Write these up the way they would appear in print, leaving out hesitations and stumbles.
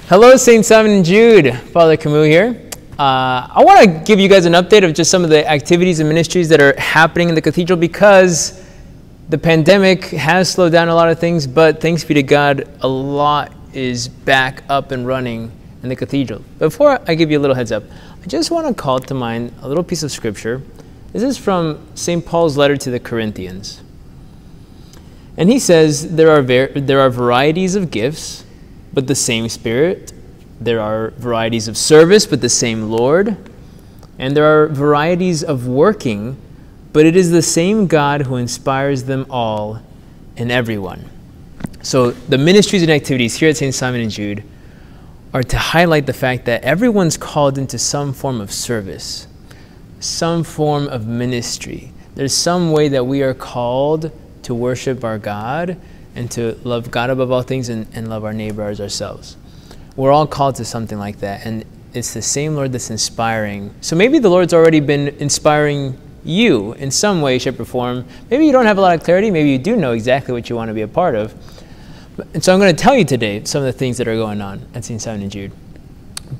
Hello, St. Simon and Jude. Father Camus here. I want to give you guys an update of just some of the activities and ministries that are happening in the cathedral because the pandemic has slowed down a lot of things, but thanks be to God, a lot is back up and running in the cathedral. Before I give you a little heads up, I just want to call to mind a little piece of scripture. This is from St. Paul's letter to the Corinthians. And he says, there are varieties of gifts, but the same Spirit. There are varieties of service, but the same Lord. And there are varieties of working, but it is the same God who inspires them all and everyone. So the ministries and activities here at St. Simon and Jude are to highlight the fact that everyone's called into some form of service, some form of ministry. There's some way that we are called to worship our God and to love God above all things and love our neighbor as ourselves. We're all called to something like that, and it's the same Lord that's inspiring. So maybe the Lord's already been inspiring you in some way, shape, or form. Maybe you don't have a lot of clarity. Maybe you do know exactly what you want to be a part of. And so I'm going to tell you today some of the things that are going on at St. Simon and Jude.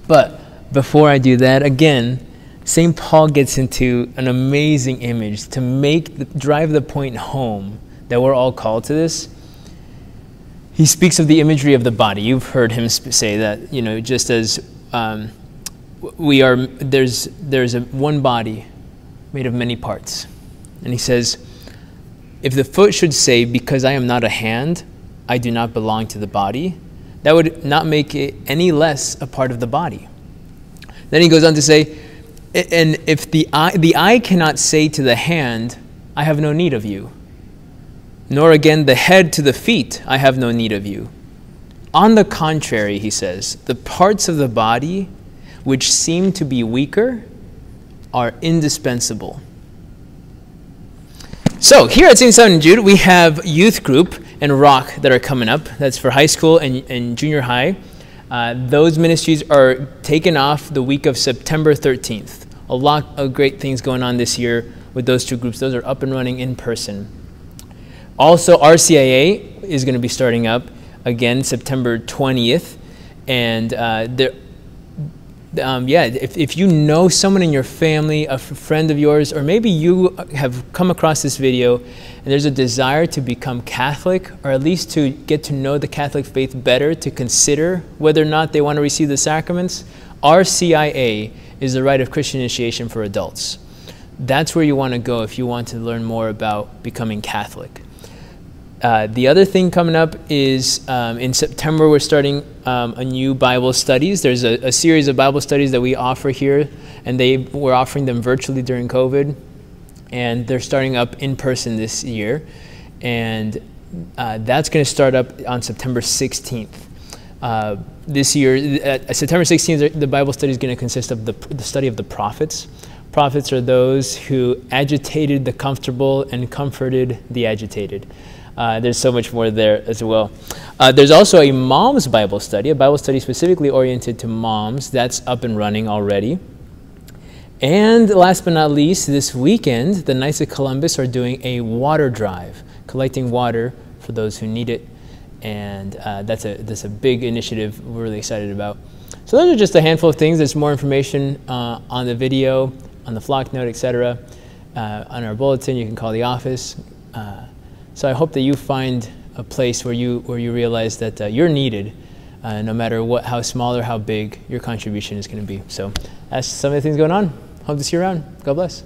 But before I do that, again, St. Paul gets into an amazing image to drive the point home that we're all called to this. He speaks of the imagery of the body. You've heard him say that, just as there's one body made of many parts. And he says, if the foot should say, because I am not a hand, I do not belong to the body, that would not make it any less a part of the body. Then he goes on to say, and if the eye cannot say to the hand, I have no need of you, nor again the head to the feet, I have no need of you. On the contrary, he says, the parts of the body which seem to be weaker are indispensable. So here at St. Simon and Jude, we have youth group and rock that are coming up. That's for high school and junior high. Those ministries are taken off the week of September 13th. A lot of great things going on this year with those two groups. Those are up and running in person. Also, RCIA is going to be starting up again September 20th. And if you know someone in your family, a friend of yours, or maybe you have come across this video and there's a desire to become Catholic, or at least to get to know the Catholic faith better, to consider whether or not they want to receive the sacraments, RCIA is the Rite of Christian Initiation for adults. That's where you want to go if you want to learn more about becoming Catholic. The other thing coming up is in September we're starting a new Bible studies. There's a series of Bible studies that we offer here, and we're offering them virtually during COVID, and they're starting up in person this year, and that's going to start up on September 16th. This year, September 16th, the Bible study is going to consist of the study of the prophets. Prophets are those who agitated the comfortable and comforted the agitated. There's so much more there as well. There's also a mom's Bible study, a Bible study specifically oriented to moms. That's up and running already. And last but not least, this weekend, the Knights of Columbus are doing a water drive, collecting water for those who need it. And that's a big initiative we're really excited about. So those are just a handful of things. There's more information on the video, on the flock note, etc. On our bulletin, you can call the office. So I hope that you find a place where you realize that you're needed, no matter how small or how big your contribution is going to be. So that's some of the things going on. Hope to see you around. God bless.